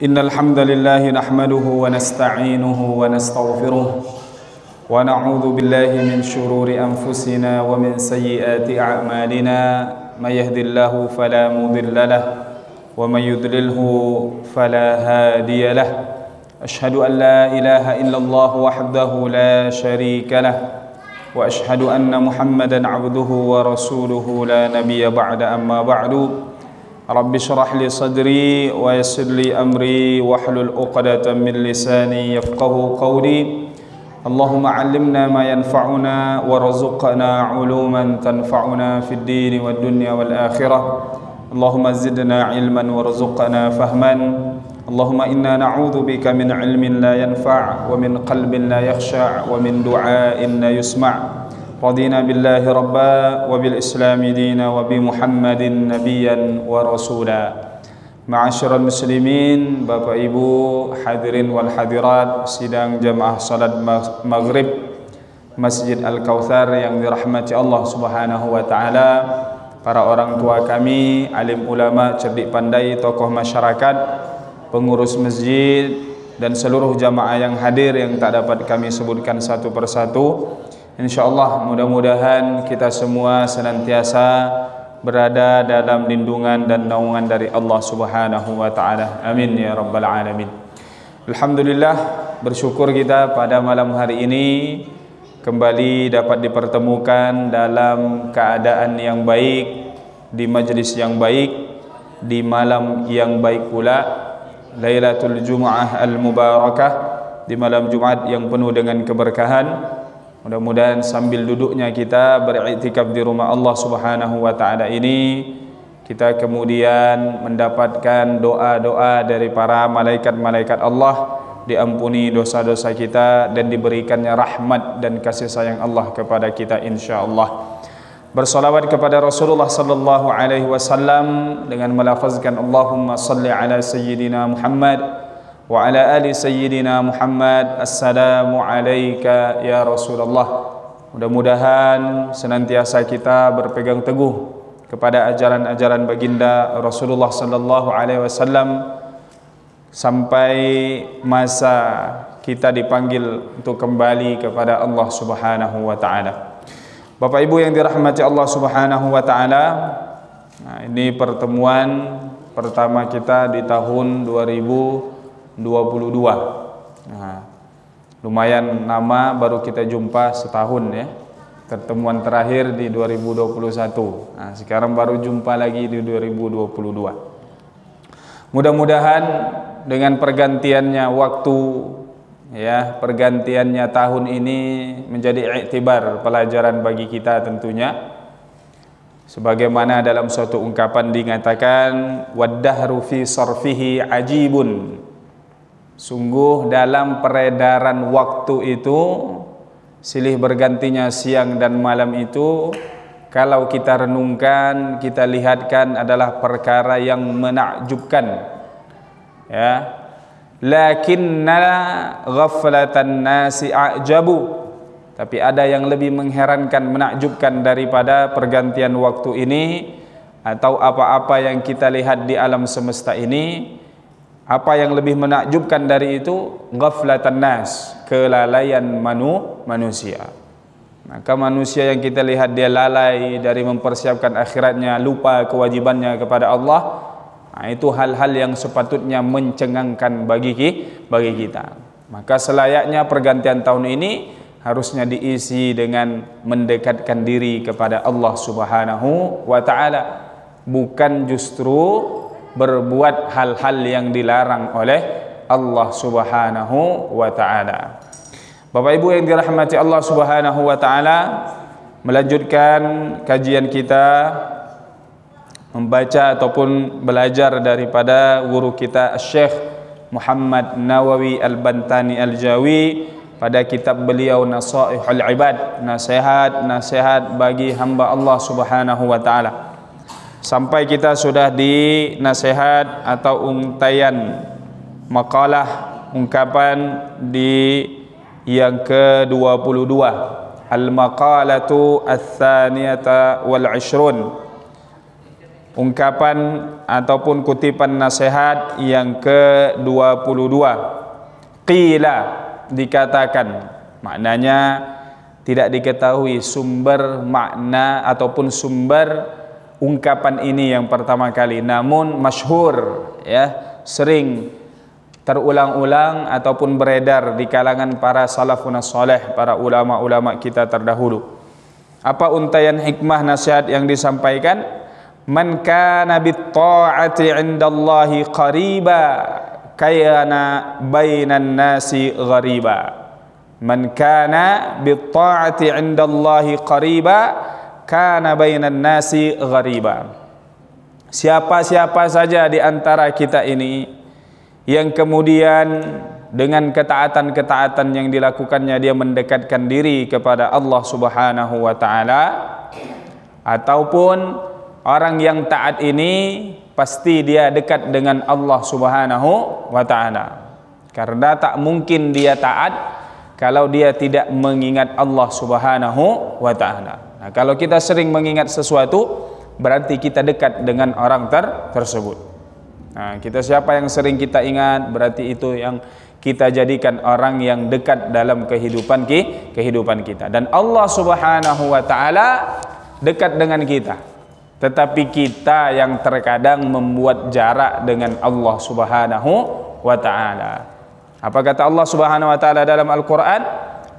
إن الحمد لله نحمده ونستعينه ونستغفره ونعوذ بالله من شرور أنفسنا ومن سيئات أعمالنا من يهد الله فلا مضل له ومن يضلله فلا هادي له أشهد أن لا إله إلا الله وحده لا شريك له وأشهد أن محمدا عبده ورسوله لا نبي بعد أما بعد رب اشرح لي صدري ويسر لي أمري واحلل عقدة من لساني يفقه قولي اللهم علمنا ما ينفعنا وارزقنا علوما تنفعنا في الدين والدنيا والآخرة اللهم زدنا علما وارزقنا فهما اللهم إنا نعوذ بك من علم لا ينفع ومن قلب لا يخشع ومن دعاء لا يسمع رضينا بالله ربا وبالإسلام دينا وبمحمد نبيا ورسولا معاشر المسلمين Bapak Ibu hadirin wal hadirat sidang jamaah salat maghrib Masjid Al-Kautsar yang dirahmati Allah Subhanahu wa taala, para orang tua kami, alim ulama, cerdik pandai, tokoh masyarakat, pengurus masjid dan seluruh jamaah yang hadir yang tak dapat kami sebutkan satu persatu. InsyaAllah mudah-mudahan kita semua senantiasa berada dalam lindungan dan naungan dari Allah Subhanahu wa taala. Amin ya rabbal alamin. Alhamdulillah, bersyukur kita pada malam hari ini kembali dapat dipertemukan dalam keadaan yang baik, di majlis yang baik, di malam yang baik pula, Lailatul Jumu'ah Al-Mubarakah, di malam Jumat yang penuh dengan keberkahan. Mudah-mudahan sambil duduknya kita beriktikaf di rumah Allah Subhanahu wa taala ini, kita kemudian mendapatkan doa-doa dari para malaikat-malaikat Allah, diampuni dosa-dosa kita dan diberikannya rahmat dan kasih sayang Allah kepada kita insyaallah. Bersolawat kepada Rasulullah sallallahu alaihi wasallam dengan melafazkan Allahumma salli ala sayyidina Muhammad wa ala ali sayyidina Muhammad. Assalamu alayka ya Rasulullah. Mudah-mudahan senantiasa kita berpegang teguh kepada ajaran-ajaran baginda Rasulullah sallallahu alaihi wasallam sampai masa kita dipanggil untuk kembali kepada Allah Subhanahu wa taala. Bapak Ibu yang dirahmati Allah Subhanahu wa taala, nah, ini pertemuan pertama kita di tahun 2022. Nah, lumayan lama baru kita jumpa, setahun ya. Pertemuan terakhir di 2021. Nah, sekarang baru jumpa lagi di 2022. Mudah-mudahan dengan pergantiannya waktu ya, pergantiannya tahun ini menjadi iktibar, pelajaran bagi kita tentunya. Sebagaimana dalam suatu ungkapan dikatakan waddahru fi sarfihi ajibun. Sungguh dalam peredaran waktu itu, silih bergantinya siang dan malam itu, kalau kita renungkan, kita lihatkan adalah perkara yang menakjubkan ya. Lakinna ghaflatan nasi a'jabu. Tapi ada yang lebih mengherankan, menakjubkan daripada pergantian waktu ini atau apa-apa yang kita lihat di alam semesta ini. Apa yang lebih menakjubkan dari itu? Ghaflatan nas, kelalaian manusia. Maka manusia yang kita lihat dia lalai dari mempersiapkan akhiratnya, lupa kewajibannya kepada Allah. Nah, itu hal-hal yang sepatutnya mencengangkan bagi kita. Maka selayaknya pergantian tahun ini harusnya diisi dengan mendekatkan diri kepada Allah Subhanahu wa taala, bukan justru berbuat hal-hal yang dilarang oleh Allah Subhanahu wa taala. Bapak Ibu yang dirahmati Allah Subhanahu wa taala, melanjutkan kajian kita membaca ataupun belajar daripada guru kita Syekh Muhammad Nawawi Al-Bantani Al-Jawi pada kitab beliau Nasaihul Ibad, nasihat bagi hamba Allah Subhanahu wa taala. Sampai kita sudah di nasihat atau untaian makalah, ungkapan di yang ke-22, Al-Maqalatu Ats-Tsaniyata wal 'Ishrun, ungkapan ataupun kutipan nasihat yang ke-22. Qila, dikatakan, maknanya tidak diketahui sumber makna ataupun sumber ungkapan ini yang pertama kali, namun masyhur, ya, sering terulang-ulang ataupun beredar di kalangan para salafun salih, para ulama-ulama kita terdahulu. Apa untayan hikmah nasihat yang disampaikan? Man kana bit ta'ati 'indallahi qariba kayana bainan nasi ghariba. Man kana bit ta'ati 'indallahi qariba kana bainan nasi ghariba. Siapa-siapa saja di antara kita ini yang kemudian dengan ketaatan-ketaatan yang dilakukannya dia mendekatkan diri kepada Allah Subhanahu wa taala, ataupun orang yang taat ini pasti dia dekat dengan Allah Subhanahu wa taala. Karena tak mungkin dia taat kalau dia tidak mengingat Allah Subhanahu wa taala. Nah, kalau kita sering mengingat sesuatu, berarti kita dekat dengan orang tersebut. Nah, kita siapa yang sering kita ingat, berarti itu yang kita jadikan orang yang dekat dalam kehidupan kita. Dan Allah Subhanahu wa taala dekat dengan kita. Tetapi kita yang terkadang membuat jarak dengan Allah Subhanahu wa taala. Apa kata Allah Subhanahu wa taala dalam Al-Qur'an?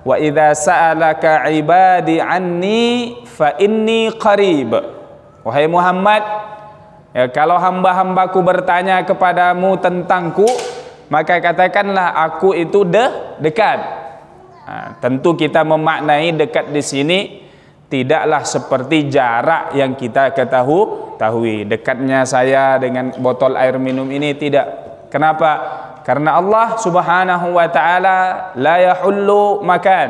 Wa idza sa'alaka 'ibadi 'anni fa inni qarib. Wahai Muhammad, ya, kalau hamba-hambaku bertanya kepadamu tentangku, maka katakanlah aku itu dekat. Nah, tentu kita memaknai dekat di sini tidaklah seperti jarak yang kita ketahui. Dekatnya saya dengan botol air minum ini tidak. Kenapa? Karena Allah Subhanahu wa taala la yahullu makan.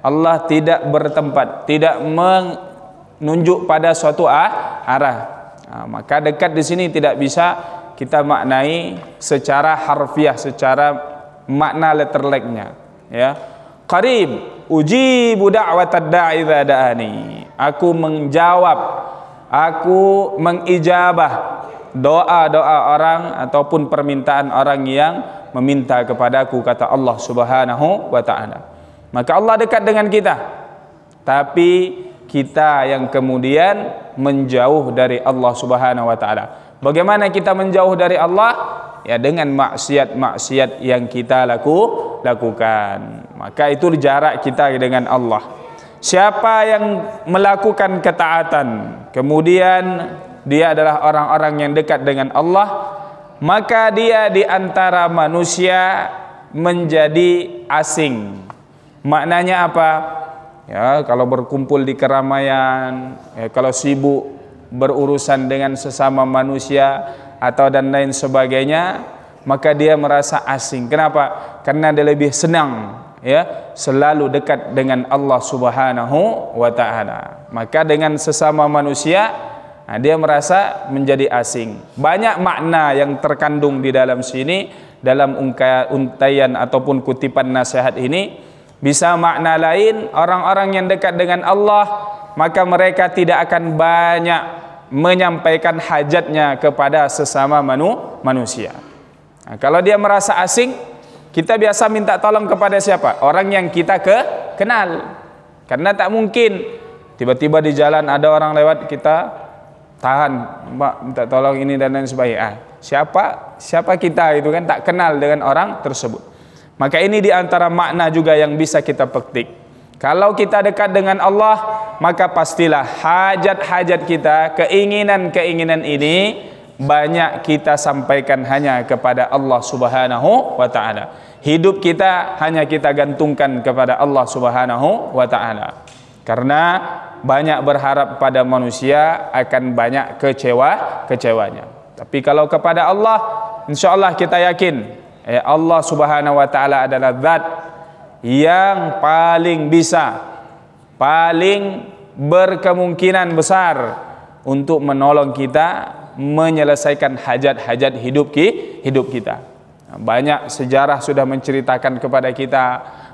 Allah tidak bertempat, tidak menunjuk pada suatu arah. Nah, maka dekat di sini tidak bisa kita maknai secara harfiah, secara makna letterleknya, ya. Qarib, ujibu da'watad da'i idza da'ani. Aku menjawab, aku mengijabah doa-doa orang ataupun permintaan orang yang meminta kepadaku, kata Allah Subhanahu wa taala. Maka Allah dekat dengan kita, tapi kita yang kemudian menjauh dari Allah Subhanahu wa taala. Bagaimana kita menjauh dari Allah? Ya, dengan maksiat-maksiat yang kita lakukan. Maka itu jarak kita dengan Allah. Siapa yang melakukan ketaatan, kemudian dia adalah orang-orang yang dekat dengan Allah, maka dia di antara manusia menjadi asing. Maknanya apa? Ya, kalau berkumpul di keramaian, ya, kalau sibuk berurusan dengan sesama manusia atau dan lain sebagainya, maka dia merasa asing. Kenapa? Karena dia lebih senang, ya, selalu dekat dengan Allah Subhanahu wa taala. Maka dengan sesama manusia, nah, dia merasa menjadi asing. Banyak makna yang terkandung di dalam sini, dalam untaian ataupun kutipan nasihat ini. Bisa makna lain, orang-orang yang dekat dengan Allah, maka mereka tidak akan banyak menyampaikan hajatnya kepada sesama manusia. Nah, kalau dia merasa asing, kita biasa minta tolong kepada siapa? Orang yang kita kenal. Karena tak mungkin tiba-tiba di jalan ada orang lewat, kita tahan, Mbak, minta tolong ini dan lain sebagainya. Siapa kita itu kan, tak kenal dengan orang tersebut. Maka ini diantara makna juga yang bisa kita petik. Kalau kita dekat dengan Allah, maka pastilah hajat-hajat kita, keinginan-keinginan ini banyak kita sampaikan hanya kepada Allah Subhanahu wa taala. Hidup kita hanya kita gantungkan kepada Allah Subhanahu wa taala. Karena banyak berharap pada manusia akan banyak kecewanya. Tapi kalau kepada Allah, insyaallah kita yakin Allah Subhanahu wa taala adalah zat yang paling bisa, paling berkemungkinan besar untuk menolong kita menyelesaikan hajat-hajat hidup kita. Banyak sejarah sudah menceritakan kepada kita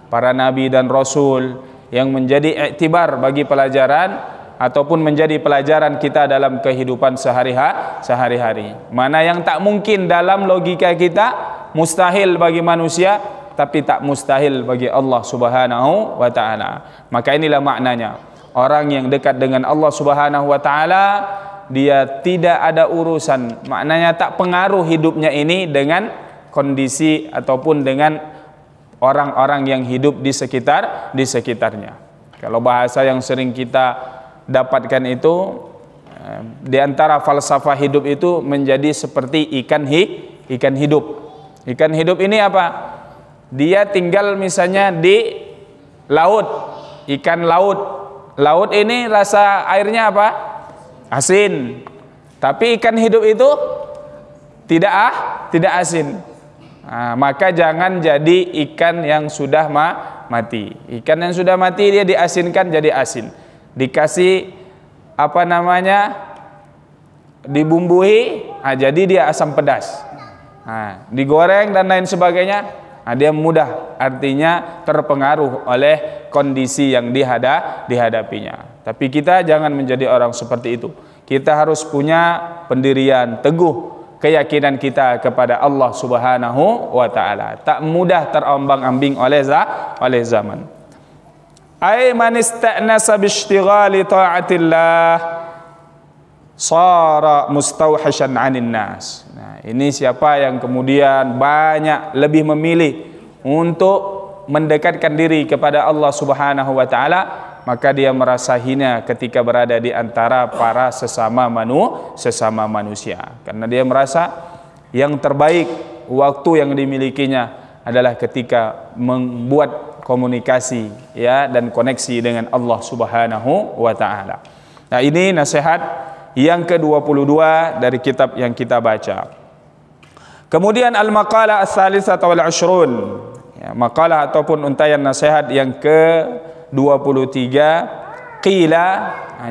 para nabi dan rasul yang menjadi iktibar bagi pelajaran ataupun menjadi pelajaran kita dalam kehidupan sehari-hari. Mana yang tak mungkin dalam logika kita, mustahil bagi manusia, tapi tak mustahil bagi Allah Subhanahu wa taala. Maka inilah maknanya, orang yang dekat dengan Allah Subhanahu wa taala, dia tidak ada urusan, maknanya tak pengaruh hidupnya ini dengan kondisi ataupun dengan orang-orang yang hidup di sekitarnya. Kalau bahasa yang sering kita dapatkan itu, di antara falsafah hidup itu menjadi seperti ikan hidup. Ikan hidup ini apa? Dia tinggal misalnya di laut, ikan laut. Laut ini rasa airnya apa? Asin. Tapi ikan hidup itu tidak asin. Nah, maka jangan jadi ikan yang sudah mati. Ikan yang sudah mati dia diasinkan jadi asin. Dikasih apa namanya, dibumbui, jadi dia asam pedas. Digoreng dan lain sebagainya, dia mudah, artinya terpengaruh oleh kondisi yang dihadapinya. Tapi kita jangan menjadi orang seperti itu. Kita harus punya pendirian teguh, keyakinan kita kepada Allah Subhanahu wa taala, tak mudah terombang-ambing oleh zaman. Ay man ista'nasa bi ishtighali ta'atillah sara mustawhishan 'anil nas. Nah, ini siapa yang kemudian banyak lebih memilih untuk mendekatkan diri kepada Allah Subhanahu wa taala, maka dia merasa hina ketika berada di antara para sesama manusia, karena dia merasa yang terbaik waktu yang dimilikinya adalah ketika membuat komunikasi dan koneksi dengan Allah Subhanahu wa taala. Nah, ini nasihat yang ke-22 dari kitab yang kita baca. Kemudian al-maqalah ats-tsalitsah wal 'ashrun. Makalah ataupun untayan nasihat yang ke-23, qila,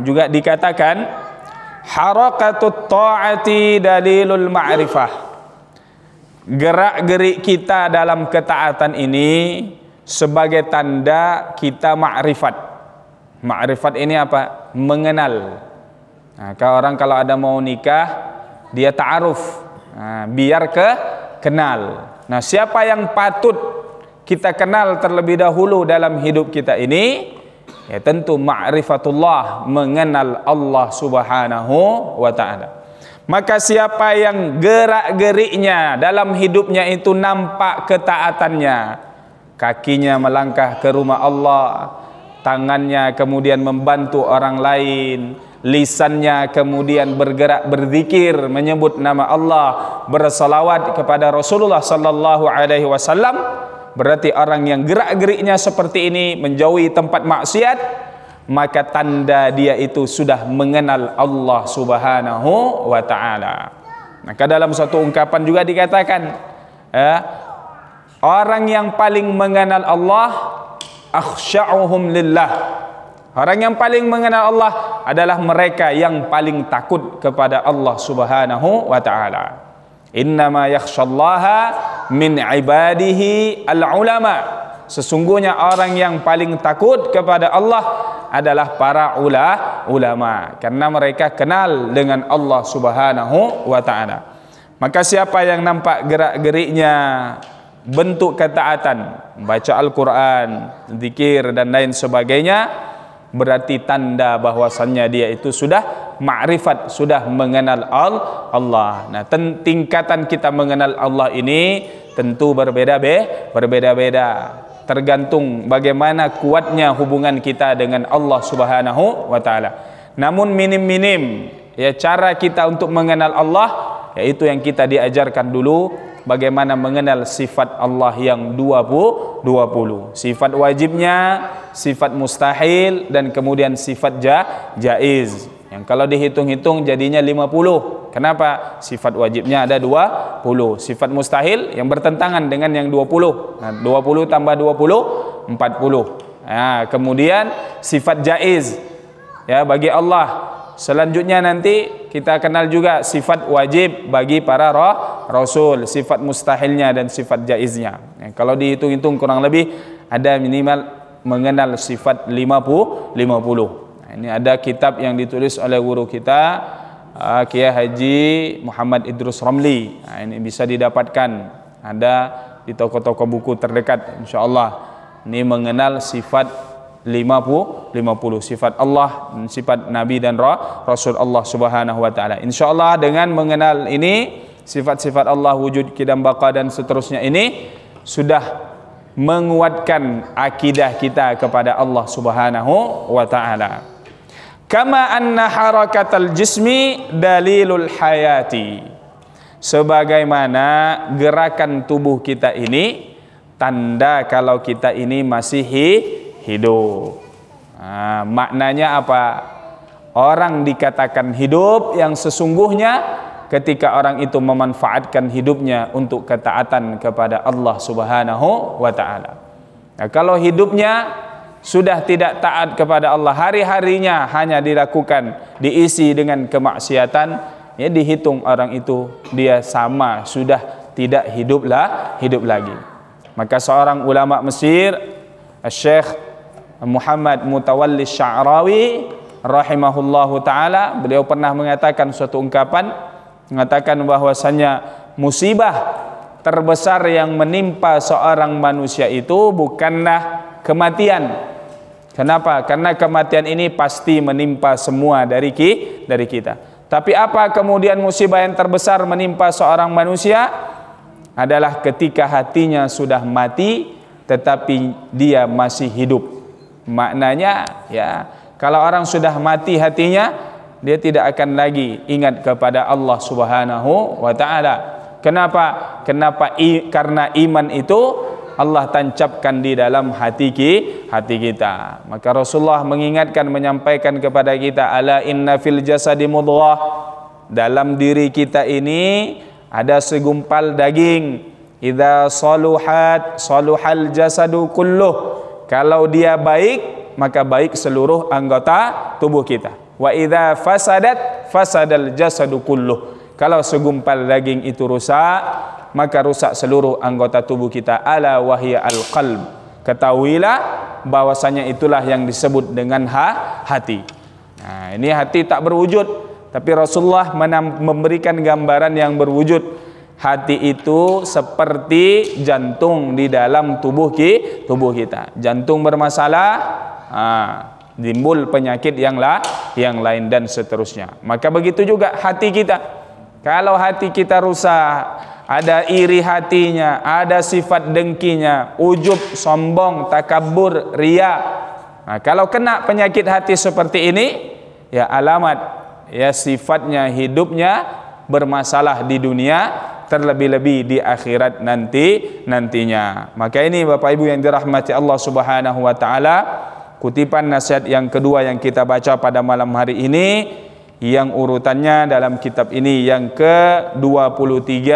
juga dikatakan harakatut ta'ati dalilul ma'rifah. Gerak-gerik kita dalam ketaatan ini sebagai tanda kita ma'rifat. Ma'rifat ini apa? Mengenal. Kalau orang kalau ada mau nikah, dia ta'aruf, biar kenal. Nah, siapa yang patut kita kenal terlebih dahulu dalam hidup kita ini? Ya tentu ma'rifatullah, mengenal Allah Subhanahu wa ta'ala. Maka siapa yang gerak-geriknya dalam hidupnya itu nampak ketaatannya, kakinya melangkah ke rumah Allah, tangannya kemudian membantu orang lain, lisannya kemudian bergerak berzikir, menyebut nama Allah, bersalawat kepada Rasulullah sallallahu alaihi wasallam, berarti orang yang gerak-geriknya seperti ini menjauhi tempat maksiat, maka tanda dia itu sudah mengenal Allah Subhanahu wa taala. Maka dalam satu ungkapan juga dikatakan, orang yang paling mengenal Allah akhsya'uhum lillah. Orang yang paling mengenal Allah adalah mereka yang paling takut kepada Allah Subhanahu wa taala. Innama yakhsyallaha min ibadihi al-ulama. Sesungguhnya orang yang paling takut kepada Allah adalah para ulama, karena mereka kenal dengan Allah Subhanahu wa taala. Maka siapa yang nampak gerak-geriknya bentuk ketaatan, baca Al-Quran, zikir dan lain sebagainya, berarti tanda bahwasannya dia itu sudah ma'rifat, sudah mengenal Allah. Nah, tingkatan kita mengenal Allah ini tentu berbeda-beda, tergantung bagaimana kuatnya hubungan kita dengan Allah Subhanahu wa taala. Namun minim-minim cara kita untuk mengenal Allah, yaitu yang kita diajarkan dulu, bagaimana mengenal sifat Allah yang 20. Sifat wajibnya, sifat mustahil, dan kemudian sifat jaiz. Yang kalau dihitung-hitung jadinya 50. Kenapa? Sifat wajibnya ada 20. Sifat mustahil yang bertentangan dengan yang 20. Nah, 20 tambah 20, 40. Nah, kemudian sifat jaiz bagi Allah. Selanjutnya nanti kita kenal juga sifat wajib bagi para rasul, sifat mustahilnya dan sifat jaiznya. Kalau dihitung-hitung kurang lebih ada minimal mengenal sifat 50. Ini ada kitab yang ditulis oleh guru kita, Kiai Haji Muhammad Idrus Ramli. Ini bisa didapatkan, ada di toko-toko buku terdekat, insyaallah. Ini mengenal sifat 50 sifat Allah, sifat Nabi dan Rasul Allah Subhanahu wa taala. Insyaallah dengan mengenal ini sifat-sifat Allah, wujud, qidam, baqa dan seterusnya, ini sudah menguatkan akidah kita kepada Allah Subhanahu wa taala. Kama anna harakatal jismi dalilul hayati. Sebagaimana gerakan tubuh kita ini tanda kalau kita ini masih hidup. Maknanya apa? Orang dikatakan hidup yang sesungguhnya ketika orang itu memanfaatkan hidupnya untuk ketaatan kepada Allah Subhanahu wa taala. Nah, kalau hidupnya sudah tidak taat kepada Allah, hari-harinya hanya dilakukan, diisi dengan kemaksiatan, ya dihitung orang itu dia sama sudah tidak hidup lagi. Maka seorang ulama Mesir, Syekh Muhammad Mutawalli Sya'rawi rahimahullahu taala, beliau pernah mengatakan suatu ungkapan, mengatakan bahwasanya musibah terbesar yang menimpa seorang manusia itu bukanlah kematian. Kenapa? Karena kematian ini pasti menimpa semua dari kita. Tapi apa kemudian musibah yang terbesar menimpa seorang manusia? Adalah ketika hatinya sudah mati tetapi dia masih hidup. Maknanya ya, kalau orang sudah mati hatinya, dia tidak akan lagi ingat kepada Allah Subhanahu wa taala. Kenapa? Karena iman itu Allah tancapkan di dalam hati kita. Maka Rasulullah mengingatkan, menyampaikan kepada kita, ala inna fil jasadi mudghah. Dalam diri kita ini ada segumpal daging. Idza saluhat saluhal jasadu kulluh. Kalau dia baik, maka baik seluruh anggota tubuh kita. Wa idza fasadat fasadal jasadu kulluh. Kalau segumpal daging itu rusak, maka rusak seluruh anggota tubuh kita. Ala wahya al-qalb. Ketahuilah bahwasanya itulah yang disebut dengan hati. Nah, ini hati tak berwujud, tapi Rasulullah memberikan gambaran yang berwujud. Hati itu seperti jantung di dalam tubuh kita. Jantung bermasalah, timbul penyakit yang lain dan seterusnya. Maka begitu juga hati kita. Kalau hati kita rusak, ada iri hatinya, ada sifat dengkinya, ujub, sombong, takabur, riya. Nah, kalau kena penyakit hati seperti ini, ya alamat ya sifatnya hidupnya bermasalah di dunia, terlebih-lebih di akhirat nantinya. Maka ini Bapak Ibu yang dirahmati Allah Subhanahu wa taala, kutipan nasihat yang kedua yang kita baca pada malam hari ini, yang urutannya dalam kitab ini yang ke-23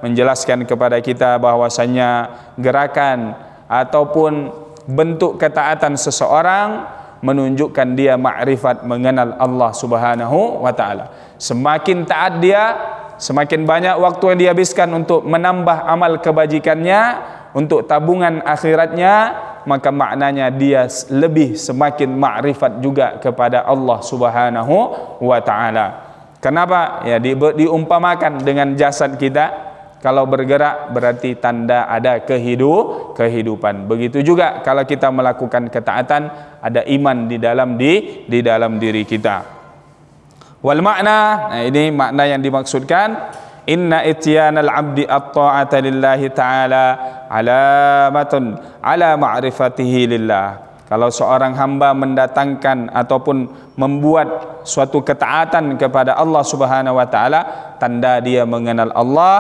menjelaskan kepada kita bahwasanya gerakan ataupun bentuk ketaatan seseorang menunjukkan dia ma'rifat, mengenal Allah Subhanahu wa taala. Semakin taat dia, semakin banyak waktu yang dihabiskan untuk menambah amal kebajikannya, untuk tabungan akhiratnya, maka maknanya dia lebih semakin ma'rifat juga kepada Allah Subhanahu wa taala. Kenapa? Ya diumpamakan dengan jasad kita. Kalau bergerak berarti tanda ada kehidupan. Begitu juga kalau kita melakukan ketaatan, ada iman di dalam diri kita. Wal makna, nah ini makna yang dimaksudkan, inna ityanal abdi at-ta'ata lillahi ta'ala alamatun ala ma'rifatihi lillah. Kalau seorang hamba mendatangkan ataupun membuat suatu ketaatan kepada Allah Subhanahu wa taala, tanda dia mengenal Allah.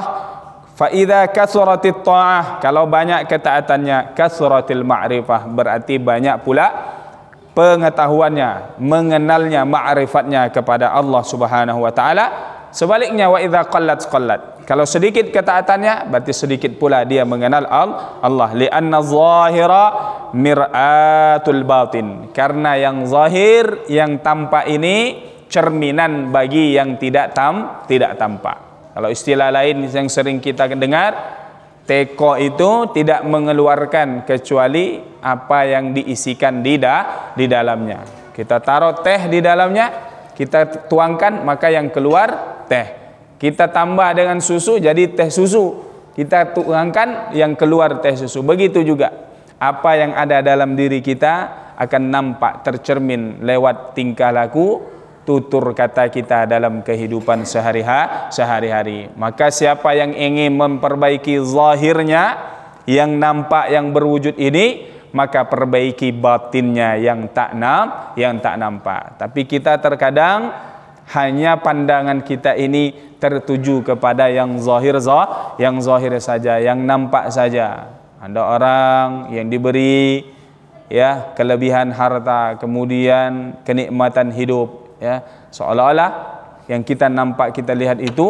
Fa idza kasratit ta'ah, kalau banyak ketaatannya, kasratil ma'rifah, berarti banyak pula pengetahuannya, mengenalnya, ma'rifatnya kepada Allah Subhanahu wa taala. Sebaliknya, wa idza qallat, kalau sedikit ketaatannya, berarti sedikit pula dia mengenal Allah. Li'anna zahira mir'atul batin, karena yang zahir, yang tampak ini cerminan bagi yang tidak tampak. Kalau istilah lain yang sering kita dengar, teko itu tidak mengeluarkan kecuali apa yang diisikan di dalamnya. Kita taruh teh di dalamnya, kita tuangkan, maka yang keluar teh. Kita tambah dengan susu, jadi teh susu. Kita tuangkan, yang keluar teh susu. Begitu juga apa yang ada dalam diri kita akan nampak tercermin lewat tingkah laku, tutur kata kita dalam kehidupan sehari-hari. Maka siapa yang ingin memperbaiki zahirnya, yang nampak, yang berwujud ini, maka perbaiki batinnya yang tak nampak. Tapi kita terkadang hanya pandangan kita ini tertuju kepada yang zahir saja, yang nampak saja. Ada orang yang diberi kelebihan harta, kemudian kenikmatan hidup, seolah-olah yang kita nampak, kita lihat itu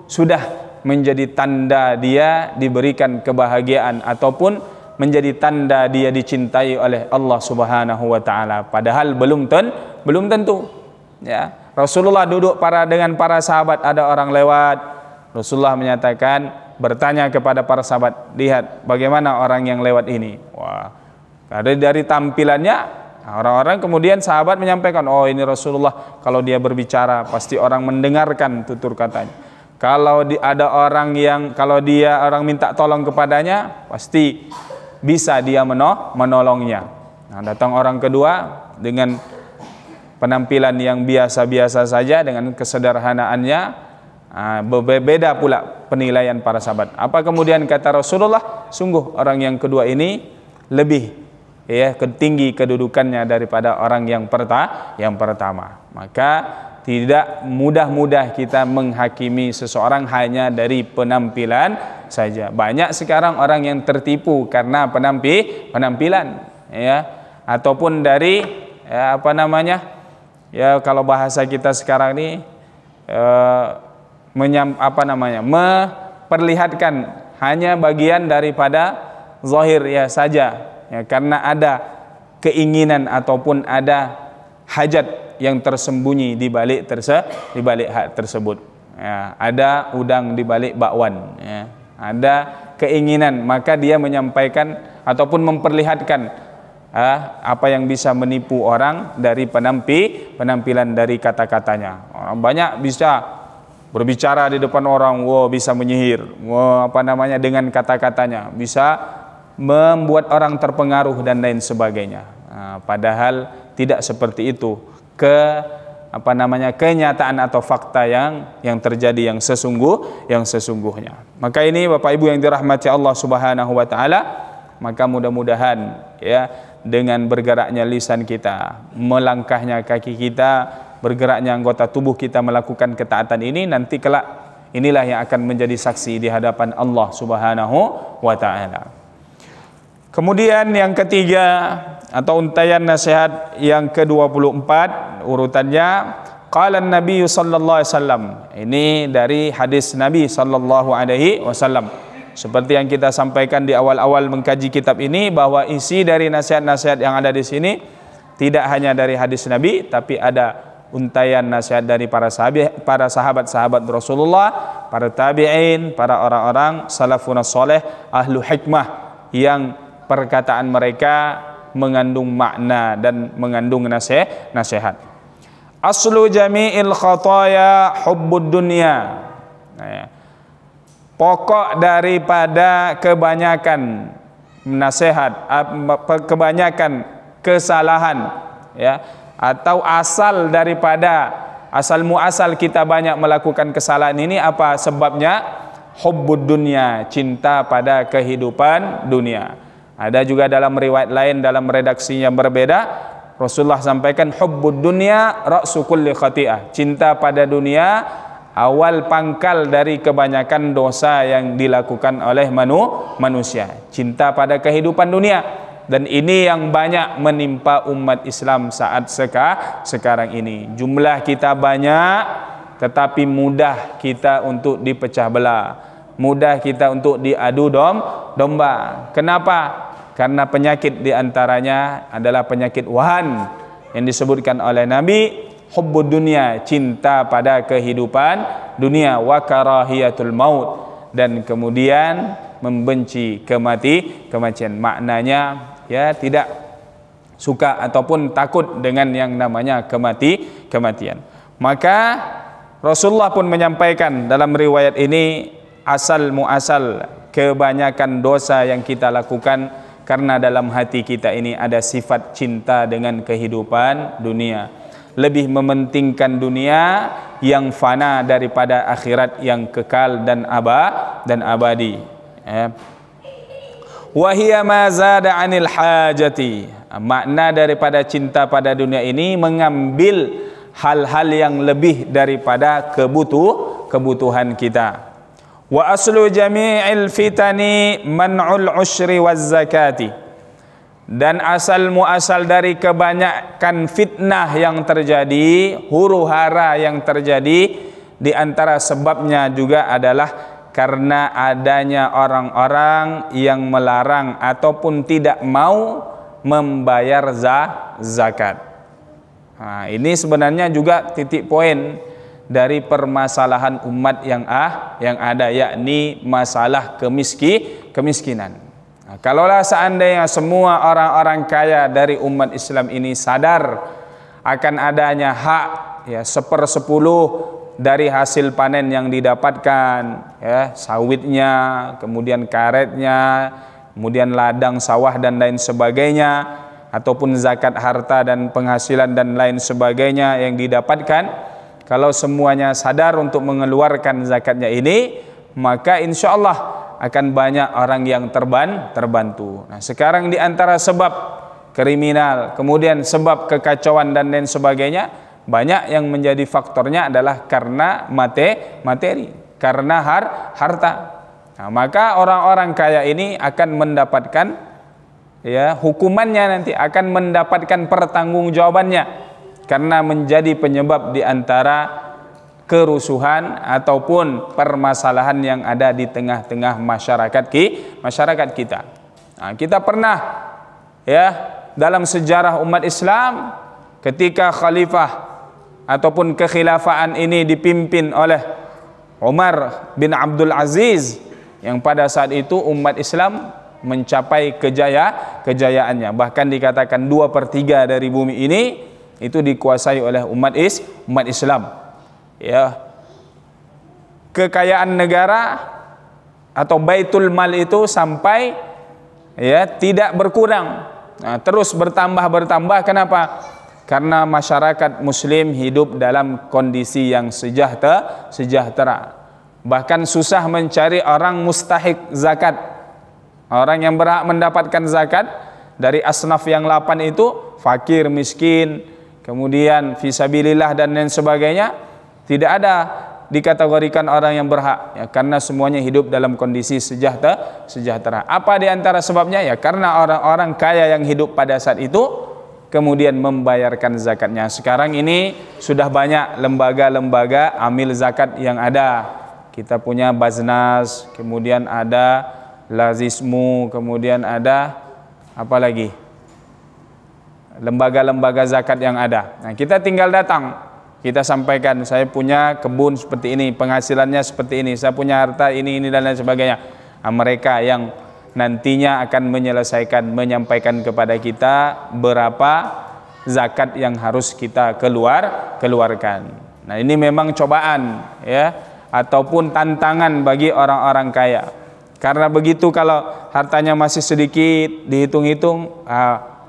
sudah menjadi tanda dia diberikan kebahagiaan ataupun menjadi tanda dia dicintai oleh Allah Subhanahu wa taala. Padahal belum tentu. Rasulullah duduk dengan para sahabat, ada orang lewat. Rasulullah menyatakan, bertanya kepada para sahabat, lihat bagaimana orang yang lewat ini. Wah, dari tampilannya, orang-orang kemudian sahabat menyampaikan, oh ini Rasulullah, kalau dia berbicara pasti orang mendengarkan tutur katanya. Kalau ada orang kalau dia orang minta tolong kepadanya, pasti bisa dia menolongnya. Nah, datang orang kedua dengan penampilan yang biasa-biasa saja, dengan kesederhanaannya, berbeda pula penilaian para sahabat. Apa kemudian kata Rasulullah? Sungguh orang yang kedua ini lebih tinggi kedudukannya daripada orang yang pertama. Maka tidak mudah-mudah kita menghakimi seseorang hanya dari penampilan saja. Banyak sekarang orang yang tertipu karena penampilan, ataupun dari kalau bahasa kita sekarang ini memperlihatkan hanya bagian daripada zahir saja, karena ada keinginan ataupun ada hajat yang tersembunyi di balik hal tersebut. Ada udang di balik bakwan, ada keinginan, maka dia menyampaikan ataupun memperlihatkan apa yang bisa menipu orang dari penampilan dari kata-katanya. Orang banyak bisa berbicara di depan orang, bisa menyihir, dengan kata-katanya, bisa membuat orang terpengaruh dan lain sebagainya. Padahal tidak seperti itu kenyataan atau fakta yang terjadi yang sesungguhnya. Maka ini Bapak Ibu yang dirahmati Allah Subhanahu wa taala, maka mudah-mudahan dengan bergeraknya lisan kita, melangkahnya kaki kita, bergeraknya anggota tubuh kita melakukan ketaatan ini, nanti kelak inilah yang akan menjadi saksi di hadapan Allah Subhanahu wa taala. Kemudian yang ketiga atau untayan nasihat yang ke-24 urutannya, qala Nabi sallallahu alaihi wasallam. Ini dari hadis Nabi sallallahu alaihi wasallam. Seperti yang kita sampaikan di awal-awal mengkaji kitab ini, bahwa isi dari nasihat-nasihat yang ada di sini tidak hanya dari hadis Nabi, tapi ada untayan nasihat dari para sahabat-sahabat Rasulullah, para tabi'in, para orang-orang salafun saleh, ahlu hikmah, yang perkataan mereka mengandung makna dan mengandung nasihat. Aslu jami'il khataya hubbud dunya. Pokok daripada kebanyakan nasihat, kebanyakan kesalahan, atau asal muasal kita banyak melakukan kesalahan ini, apa sebabnya? Hubbud dunya, cinta pada kehidupan dunia. Ada juga dalam riwayat lain, dalam redaksi yang berbeda, Rasulullah sampaikan hubbud dunya ra'su kulli khati'ah. Cinta pada dunia awal pangkal dari kebanyakan dosa yang dilakukan oleh manusia. Cinta pada kehidupan dunia. Dan ini yang banyak menimpa umat Islam saat sekarang ini. Jumlah kita banyak, tetapi mudah kita untuk dipecah belah, mudah kita untuk diadu domba. Kenapa? Karena penyakit diantaranya adalah penyakit wahan yang disebutkan oleh Nabi, hubbud dunya, cinta pada kehidupan dunia, wa karahiyatul maut, dan kemudian membenci kematian. Maknanya tidak suka ataupun takut dengan yang namanya kematian. Maka Rasulullah pun menyampaikan dalam riwayat ini, asal muasal kebanyakan dosa yang kita lakukan karena dalam hati kita ini ada sifat cinta dengan kehidupan dunia, lebih mementingkan dunia yang fana daripada akhirat yang kekal dan abadi. Wa hiya ma zada 'anil hajati. Makna daripada cinta pada dunia ini mengambil hal-hal yang lebih daripada kebutuhan kita. Wa aslu jami'il fitani man'ul usyri waz zakati. Dan asal muasal dari kebanyakan fitnah yang terjadi, huru-hara yang terjadi, di antara sebabnya juga adalah karena adanya orang-orang yang melarang ataupun tidak mau membayar zakat. Nah, ini sebenarnya juga titik poin dari permasalahan umat yang ada, yakni masalah kemiskinan. Nah, kalaulah seandainya semua orang-orang kaya dari umat Islam ini sadar akan adanya hak ya 1/10 dari hasil panen yang didapatkan, ya, sawitnya, kemudian karetnya, kemudian ladang sawah dan lain sebagainya, ataupun zakat harta dan penghasilan dan lain sebagainya yang didapatkan. Kalau semuanya sadar untuk mengeluarkan zakatnya ini, maka insya Allah akan banyak orang yang terbantu. Nah, sekarang di antara sebab kriminal, kemudian sebab kekacauan dan lain sebagainya, banyak yang menjadi faktornya adalah karena materi, karena harta. Nah, maka orang-orang kaya ini akan mendapatkan ya hukumannya, nanti akan mendapatkan pertanggungjawabannya karena menjadi penyebab di antara kerusuhan ataupun permasalahan yang ada di tengah-tengah masyarakat kita. Nah, kita pernah ya dalam sejarah umat Islam ketika khalifah ataupun kekhilafaan ini dipimpin oleh Umar bin Abdul Aziz, yang pada saat itu umat Islam mencapai kejayaannya, bahkan dikatakan 2/3 dari bumi ini itu dikuasai oleh umat Islam. Ya, kekayaan negara atau baitul mal itu sampai ya tidak berkurang, nah, terus bertambah. Kenapa? Karena masyarakat muslim hidup dalam kondisi yang sejahtera. Bahkan susah mencari orang mustahik zakat, orang yang berhak mendapatkan zakat dari asnaf yang 8 itu, fakir, miskin, kemudian fisabilillah dan lain sebagainya, tidak ada dikategorikan orang yang berhak ya, karena semuanya hidup dalam kondisi sejahtera. Apa di antara sebabnya? Ya karena orang-orang kaya yang hidup pada saat itu kemudian membayarkan zakatnya. Sekarang ini sudah banyak lembaga-lembaga amil zakat yang ada. Kita punya Baznas, kemudian ada Lazismu, kemudian ada apa lagi? Lembaga-lembaga zakat yang ada. Nah, kita tinggal datang, kita sampaikan, saya punya kebun seperti ini, penghasilannya seperti ini, saya punya harta ini dan lain sebagainya. Nah, mereka yang nantinya akan menyampaikan kepada kita berapa zakat yang harus kita keluarkan. Nah, ini memang cobaan ya, ataupun tantangan bagi orang-orang kaya. Karena begitu kalau hartanya masih sedikit, dihitung-hitung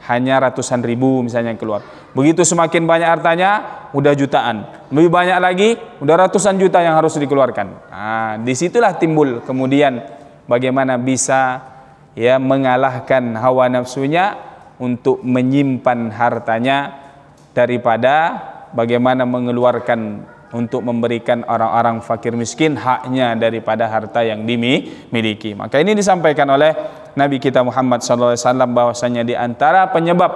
hanya ratusan ribu misalnya keluar. Begitu semakin banyak hartanya, udah jutaan. Lebih banyak lagi, udah ratusan juta yang harus dikeluarkan. Nah, disitulah timbul kemudian bagaimana bisa ya mengalahkan hawa nafsunya untuk menyimpan hartanya daripada bagaimana mengeluarkan untuk memberikan orang-orang fakir miskin haknya daripada harta yang dimiliki. Maka ini disampaikan oleh Nabi kita Muhammad SAW bahwasanya di antara penyebab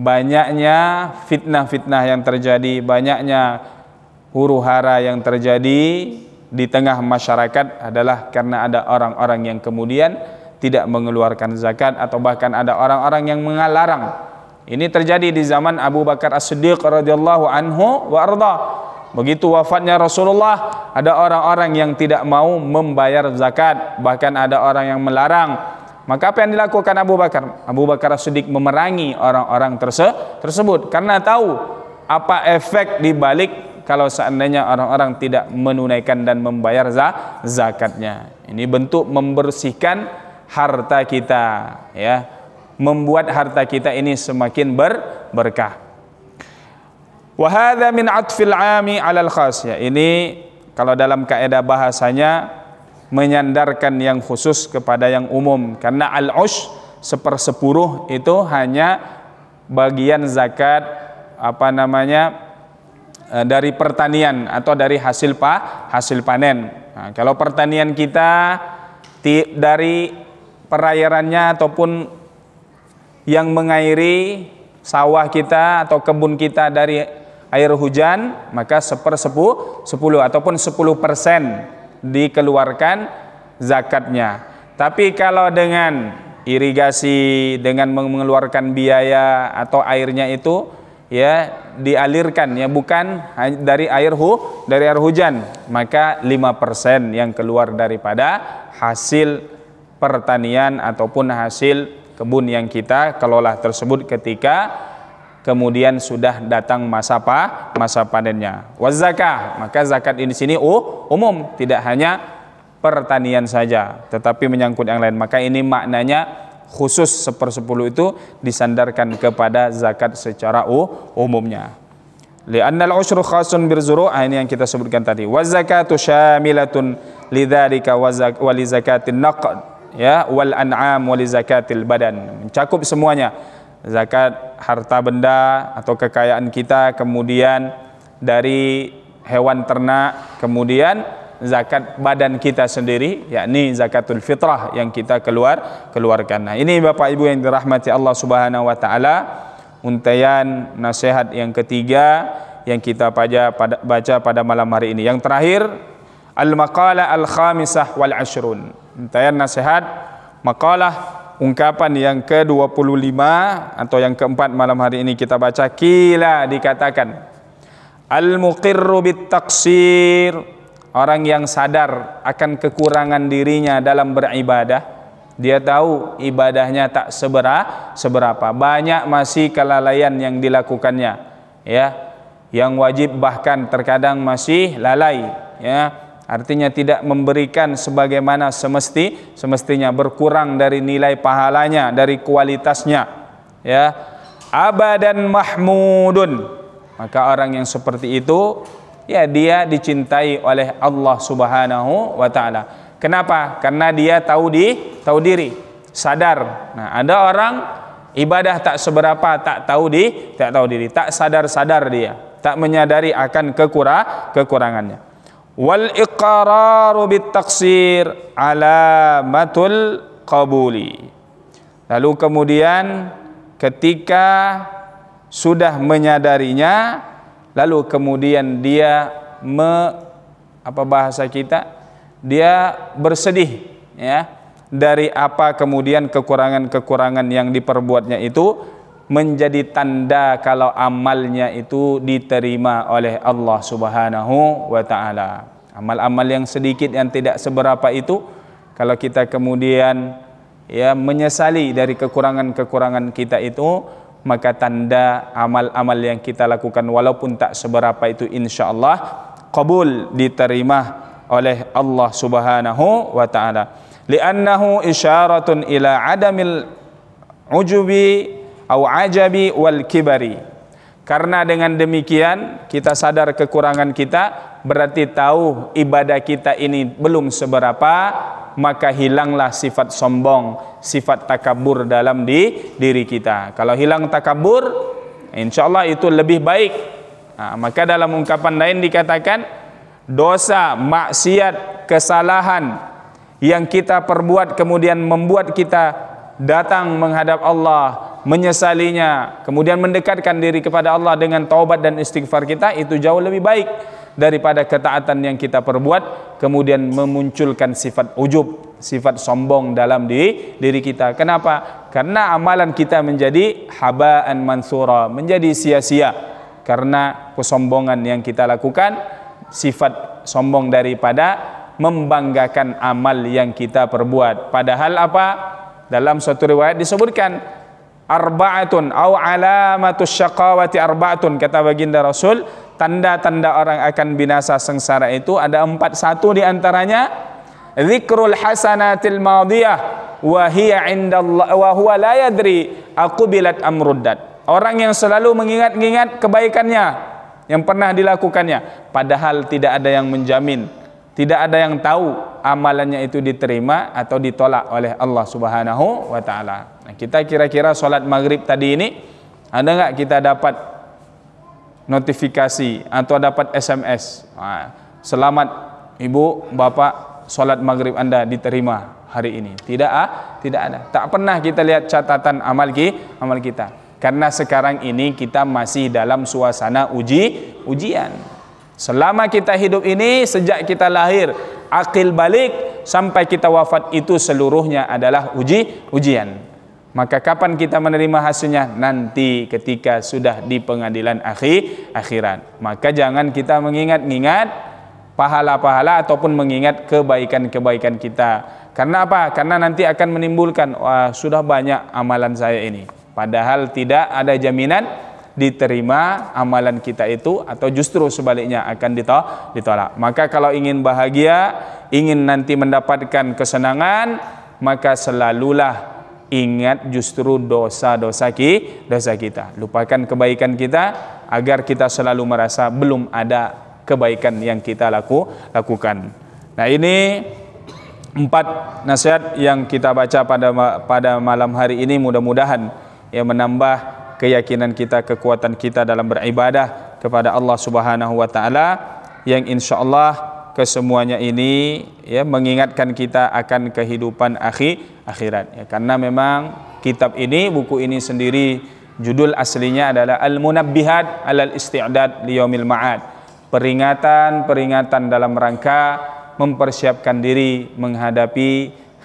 banyaknya fitnah-fitnah yang terjadi, banyaknya huru-hara yang terjadi di tengah masyarakat adalah karena ada orang-orang yang kemudian tidak mengeluarkan zakat, atau bahkan ada orang-orang yang melarang. Ini terjadi di zaman Abu Bakar As-Siddiq radhiyallahu anhu wa arda. Begitu wafatnya Rasulullah, ada orang-orang yang tidak mau membayar zakat, bahkan ada orang yang melarang Maka apa yang dilakukan Abu Bakar? Abu Bakar As-Siddiq memerangi orang-orang tersebut karena tahu apa efek dibalik kalau seandainya orang-orang tidak menunaikan dan membayar zakatnya. Ini bentuk membersihkan harta kita, ya, membuat harta kita ini semakin berkah. Wa hadza min 'atfil 'ami 'alal khas. Ya, ini kalau dalam kaidah bahasanya menyandarkan yang khusus kepada yang umum, karena al-ush 1/10 itu hanya bagian zakat dari pertanian atau dari hasil panen. Nah, kalau pertanian kita dari perayarannya ataupun yang mengairi sawah kita atau kebun kita dari air hujan, maka 1/10 ataupun 10% dikeluarkan zakatnya. Tapi kalau dengan irigasi, dengan mengeluarkan biaya atau airnya itu ya dialirkan, ya bukan dari air hujan, maka 5% yang keluar daripada hasil pertanian ataupun hasil kebun yang kita kelola tersebut ketika kemudian sudah datang masa panennya. Wazakah, maka zakat ini sini umum, tidak hanya pertanian saja, tetapi menyangkut yang lain. Maka ini maknanya khusus 1/10 itu disandarkan kepada zakat secara umumnya. Li'annal usyru khasun birzuru', ini yang kita sebutkan tadi. Wazakatu syamilatun lidzalika wa li zakatin naqd, ya, wal an'am wa li zakatil badan. Mencakup semuanya. Zakat harta benda atau kekayaan kita, kemudian dari hewan ternak, kemudian zakat badan kita sendiri, yakni zakatul fitrah yang kita keluarkan. Nah, ini Bapak Ibu yang dirahmati Allah Subhanahu wa taala, untayan nasihat yang ketiga yang kita baca pada malam hari ini. Yang terakhir, al-maqalah al-khamisah wal 'ashrun. Untayan nasihat maqalah ungkapan yang ke-25 atau yang keempat malam hari ini kita baca. Kila, dikatakan, al-muqirru bit-taqsir, orang yang sadar akan kekurangan dirinya dalam beribadah. Dia tahu ibadahnya tak seberapa, banyak masih kelalaian yang dilakukannya, ya, yang wajib bahkan terkadang masih lalai, ya. Artinya tidak memberikan sebagaimana semestinya, berkurang dari nilai pahalanya, dari kualitasnya, ya. Abadan mahmudun, maka orang yang seperti itu, ya, dia dicintai oleh Allah Subhanahu wa taala. Kenapa? Karena dia tahu diri, sadar. Nah, ada orang ibadah tak seberapa, tak tahu diri, tak sadar dia, tak menyadari akan kekurangannya. Wal iqraru bit taqsir alamatul qabuli. Lalu kemudian ketika sudah menyadarinya, lalu kemudian dia dia bersedih, ya, dari apa kemudian kekurangan-kekurangan yang diperbuatnya itu menjadi tanda kalau amalnya itu diterima oleh Allah Subhanahu wa taala. Amal-amal yang sedikit yang tidak seberapa itu, kalau kita kemudian, ya, menyesali dari kekurangan-kekurangan kita itu, maka tanda amal-amal yang kita lakukan walaupun tak seberapa itu insyaallah qabul, diterima oleh Allah Subhanahu wa taala. Li'annahu isyaratun ila adamil ujubi au ajabi wal kibari. Karena dengan demikian kita sadar kekurangan kita, berarti tahu ibadah kita ini belum seberapa, maka hilanglah sifat sombong, sifat takabur dalam diri kita. Kalau hilang takabur, insyaallah itu lebih baik. Nah, maka dalam ungkapan lain dikatakan, dosa, maksiat, kesalahan yang kita perbuat kemudian membuat kita datang menghadap Allah, menyesalinya, kemudian mendekatkan diri kepada Allah dengan taubat dan istighfar kita, itu jauh lebih baik daripada ketaatan yang kita perbuat kemudian memunculkan sifat ujub, sifat sombong dalam diri kita. Kenapa? Karena amalan kita menjadi haba'an mansura, menjadi sia-sia karena kesombongan yang kita lakukan, sifat sombong daripada membanggakan amal yang kita perbuat. Padahal apa? dalam suatu riwayat disebutkan arba'atun au alamatus syaqawati arba'atun, kata baginda Rasul, tanda-tanda orang akan binasa sengsara itu ada 4. Satu di antaranya dzikrul hasanatil madiyah wa hiya indallah wa huwa la yadri aqbilat amruddat. Orang yang selalu mengingat-ingat kebaikannya yang pernah dilakukannya, padahal tidak ada yang menjamin, tidak ada yang tahu amalannya itu diterima atau ditolak oleh Allah Subhanahu wa taala. Nah, kita kira-kira sholat maghrib tadi ini ada nggak kita dapat notifikasi atau dapat SMS? Nah, selamat ibu, bapak, sholat maghrib Anda diterima hari ini. Tidak ada. Tak pernah kita lihat catatan amal kita. Karena sekarang ini kita masih dalam suasana ujian. Selama kita hidup ini, sejak kita lahir, akil balik sampai kita wafat, itu seluruhnya adalah ujian. Maka kapan kita menerima hasilnya? Nanti ketika sudah di pengadilan akhirat. Maka jangan kita mengingat-ingat pahala-pahala ataupun mengingat kebaikan-kebaikan kita. Karena apa? Karena nanti akan menimbulkan, wah, sudah banyak amalan saya ini. Padahal tidak ada jaminan diterima amalan kita itu, atau justru sebaliknya akan ditolak. Maka kalau ingin bahagia, ingin nanti mendapatkan kesenangan, maka selalulah ingat justru dosa-dosa kita. Lupakan kebaikan kita agar kita selalu merasa belum ada kebaikan yang kita lakukan. Nah, ini 4 nasihat yang kita baca pada malam hari ini, mudah-mudahan yang menambah keyakinan kita, kekuatan kita dalam beribadah kepada Allah Subhanahu wa taala, yang insyaallah kesemuanya ini ya mengingatkan kita akan kehidupan akhirat ya. Karena memang kitab ini, buku ini sendiri, judul aslinya adalah Al-Munabbihat 'alal Isti'dad Liyaumil Ma'ad. Peringatan dalam rangka mempersiapkan diri menghadapi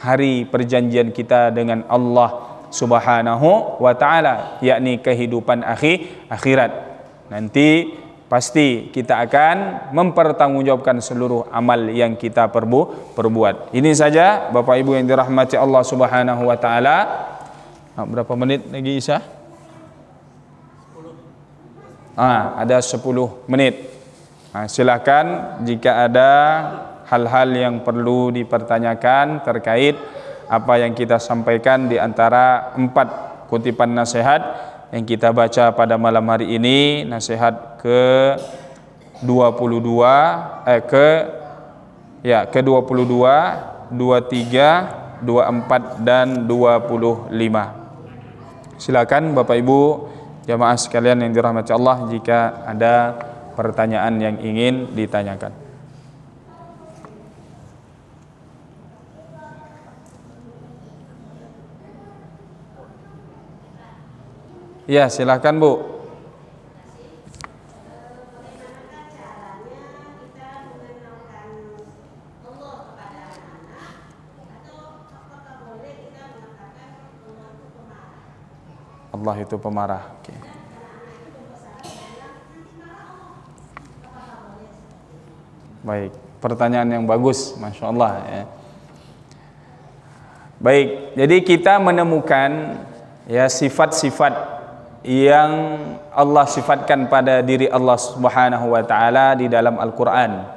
hari perjanjian kita dengan Allah Subhanahu wa ta'ala, yakni kehidupan akhirat. Nanti pasti kita akan mempertanggungjawabkan seluruh amal yang kita perbuat. Ini saja Bapak Ibu yang dirahmati Allah Subhanahu wa ta'ala. Berapa menit lagi Isya? Ada 10 menit. Silakan jika ada hal-hal yang perlu dipertanyakan terkait apa yang kita sampaikan di antara 4 kutipan nasihat yang kita baca pada malam hari ini, nasihat ke-22, ke-22, 23, 24 dan 25. Silakan Bapak Ibu jamaah sekalian yang dirahmati Allah, jika ada pertanyaan yang ingin ditanyakan. Ya, silahkan Bu. Allah itu pemarah. Okay. Baik, pertanyaan yang bagus, Masya Allah ya. Baik, jadi kita menemukan ya sifat-sifat yang Allah sifatkan pada diri Allah Subhanahu wa taala di dalam Al-Qur'an.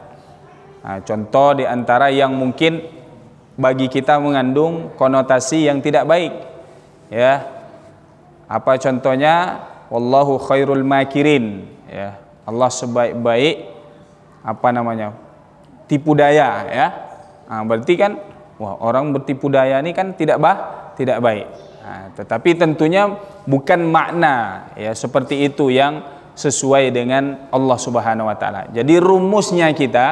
Contoh di antara yang mungkin bagi kita mengandung konotasi yang tidak baik. Ya. Apa contohnya? Wallahu khairul makirin, ya. Allah sebaik-baik tipu daya, ya. Berarti kan orang bertipu daya ini kan tidak baik. Tetapi tentunya bukan makna ya seperti itu yang sesuai dengan Allah Subhanahu wa taala. Jadi rumusnya kita,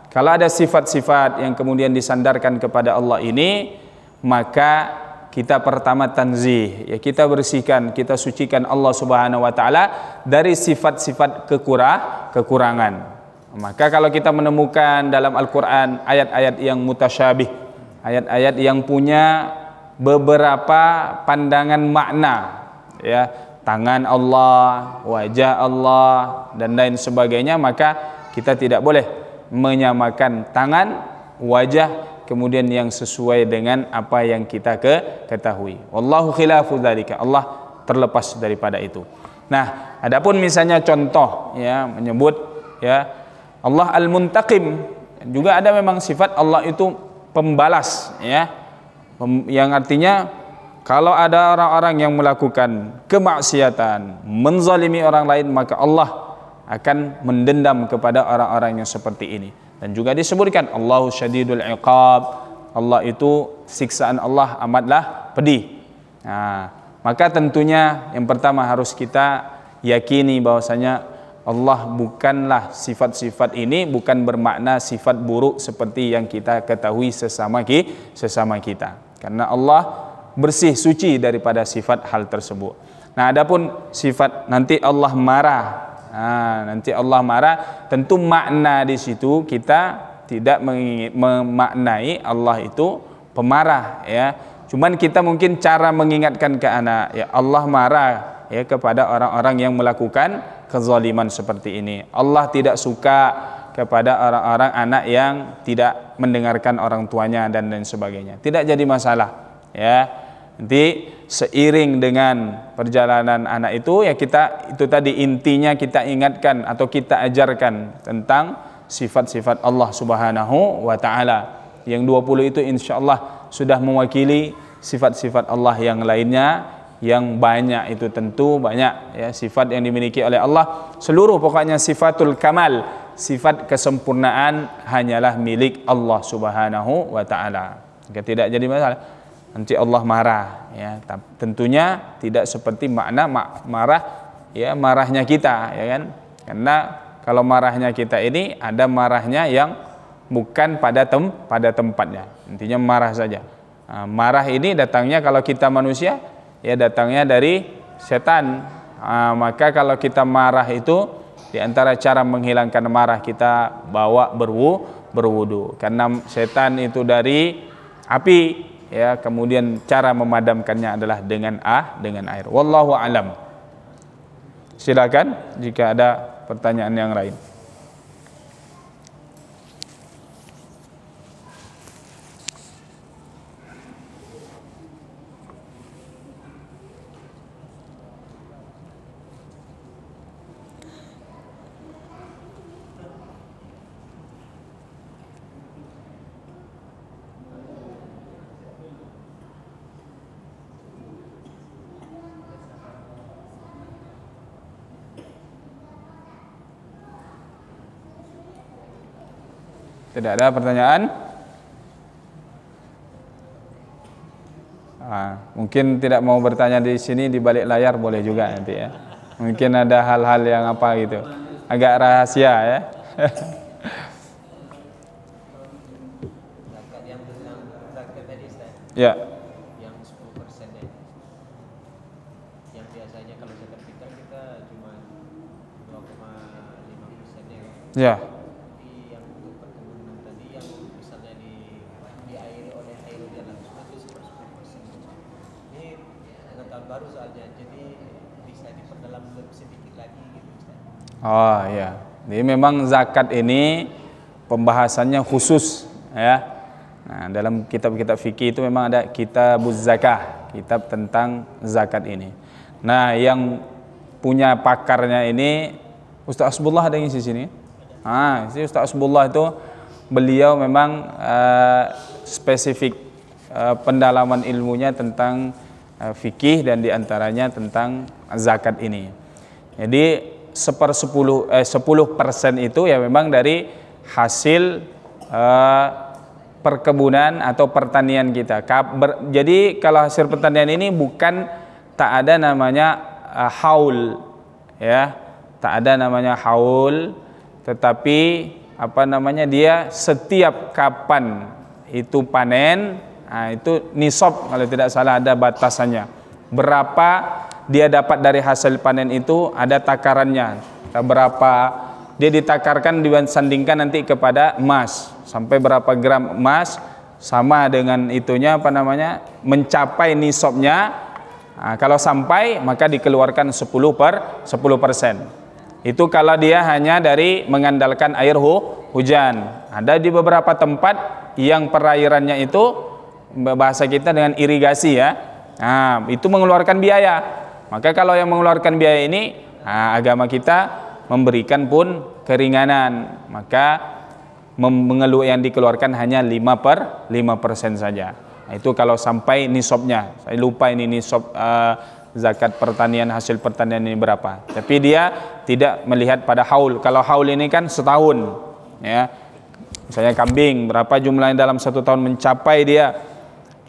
kalau ada sifat-sifat yang kemudian disandarkan kepada Allah ini, maka kita pertama tanzih, ya kita bersihkan, kita sucikan Allah Subhanahu wa taala dari sifat-sifat kekurangan. Maka kalau kita menemukan dalam Al-Qur'an ayat-ayat yang mutasyabih, ayat-ayat yang punya beberapa pandangan makna, ya, tangan Allah, wajah Allah dan lain sebagainya, maka kita tidak boleh menyamakan tangan, wajah kemudian yang sesuai dengan apa yang kita ketahui. Wallahu khilafu dzalika. Allah terlepas daripada itu. Nah, adapun misalnya contoh ya menyebut ya Allah Al-Muntaqim, juga ada memang sifat Allah itu pembalas ya. Yang artinya kalau ada orang-orang yang melakukan kemaksiatan, menzalimi orang lain, maka Allah akan mendendam kepada orang-orang yang seperti ini. Dan juga disebutkan Allahu syadidul iqab, Allah itu siksaan Allah amatlah pedih. Nah, maka tentunya yang pertama harus kita yakini bahwasanya Allah bukanlah sifat-sifat ini bukan bermakna sifat buruk seperti yang kita ketahui sesama kita. Karena Allah bersih suci daripada sifat hal tersebut. Nah, adapun sifat nanti Allah marah. Nah, nanti Allah marah, tentu makna di situ kita tidak memaknai Allah itu pemarah ya. Cuman kita mungkin cara mengingatkan ke anak ya, Allah marah ya kepada orang-orang yang melakukan kezaliman seperti ini. Allah tidak suka kepada orang-orang anak yang tidak mendengarkan orang tuanya dan lain sebagainya. Tidak jadi masalah ya. Nanti seiring dengan perjalanan anak itu ya kita itu tadi intinya kita ingatkan atau kita ajarkan tentang sifat-sifat Allah Subhanahu wa taala. Yang 20 itu insyaallah sudah mewakili sifat-sifat Allah yang lainnya yang banyak, itu tentu banyak ya sifat yang dimiliki oleh Allah. Seluruh pokoknya sifatul kamal, sifat kesempurnaan hanyalah milik Allah Subhanahu wa taala. Jika tidak jadi masalah, nanti Allah marah ya. Tentunya tidak seperti makna marah ya, marahnya kita ya kan. Karena kalau marahnya kita ini ada marahnya yang bukan pada tempatnya. Intinya marah saja. Nah, marah ini datangnya kalau kita manusia ya datangnya dari setan. Nah, maka kalau kita marah itu di antara cara menghilangkan marah kita bawa berwudu. Karena setan itu dari api ya, kemudian cara memadamkannya adalah dengan air. Wallahu alam. Silakan jika ada pertanyaan yang lain. Tidak ada pertanyaan? Mungkin tidak mau bertanya di sini, di balik layar boleh juga nanti ya. Mungkin ada hal-hal yang apa gitu, agak rahasia ya. Ya. Yang 10% yang biasanya kalau zakat fitrah kita cuma 2,5% Ya. Baru soalnya, jadi bisa diperdalam lebih sedikit lagi gitu Ustaz. Oh ya, jadi memang zakat ini pembahasannya khusus ya. Nah, dalam kitab-kitab fikih itu memang ada kitabuz zakah, kitab tentang zakat ini. Nah, yang punya pakarnya ini Ustaz Asbullah ada yang di sini. Si Ustaz Asbullah itu beliau memang spesifik pendalaman ilmunya tentang fikih dan diantaranya tentang zakat ini. Jadi 10% itu ya memang dari hasil perkebunan atau pertanian kita. Jadi kalau hasil pertanian ini bukan tak ada namanya haul ya, tak ada namanya haul, tetapi apa namanya dia setiap kapan itu panen. Nah, itu nisab kalau tidak salah ada batasannya. Berapa dia dapat dari hasil panen itu ada takarannya. Berapa dia ditakarkan disandingkan nanti kepada emas. Sampai berapa gram emas sama dengan itunya apa namanya mencapai nisabnya. Nah, kalau sampai maka dikeluarkan 10%. Itu kalau dia hanya dari mengandalkan air hujan. Ada di beberapa tempat yang perairannya itu bahasa kita dengan irigasi ya. Nah, itu mengeluarkan biaya. Maka kalau yang mengeluarkan biaya ini, agama kita memberikan pun keringanan. Maka yang dikeluarkan hanya 5% saja. Nah, itu kalau sampai nisabnya. Saya lupa ini nisab zakat pertanian, hasil pertanian ini berapa. Tapi dia tidak melihat pada haul. Kalau haul ini kan setahun, ya. Misalnya kambing, berapa jumlahnya dalam 1 tahun, mencapai dia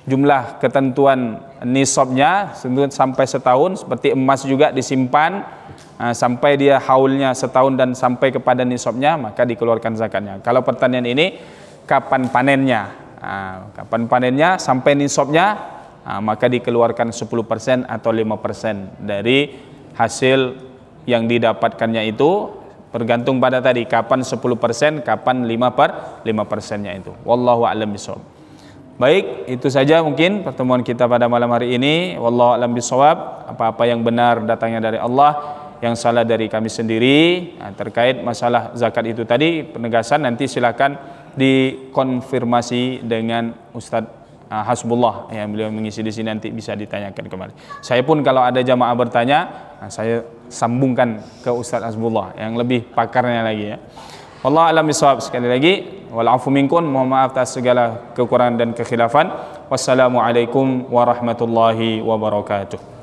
jumlah ketentuan nisabnya sampai setahun. Seperti emas juga disimpan sampai dia haulnya setahun dan sampai kepada nisabnya, maka dikeluarkan zakatnya. Kalau pertanian ini kapan panennya, kapan panennya sampai nisabnya, maka dikeluarkan 10% atau 5% dari hasil yang didapatkannya itu, bergantung pada tadi kapan 10%, kapan 5%-nya itu. Wallahu a'lam bishawab. Baik, itu saja mungkin pertemuan kita pada malam hari ini. Wallahu a'lam bishawab. Apa-apa yang benar datangnya dari Allah, yang salah dari kami sendiri. Terkait masalah zakat itu tadi, penegasan nanti silakan dikonfirmasi dengan Ustadz Hasbullah yang beliau mengisi di sini, nanti bisa ditanyakan kembali. Saya pun kalau ada jamaah bertanya, saya sambungkan ke Ustadz Hasbullah yang lebih pakarnya lagi ya. Wallahu a'lam bishawab. Sekali lagi, wal afu minkum, mohon maaf atas segala kekurangan dan kekhilafan. Wassalamualaikum warahmatullahi wabarakatuh.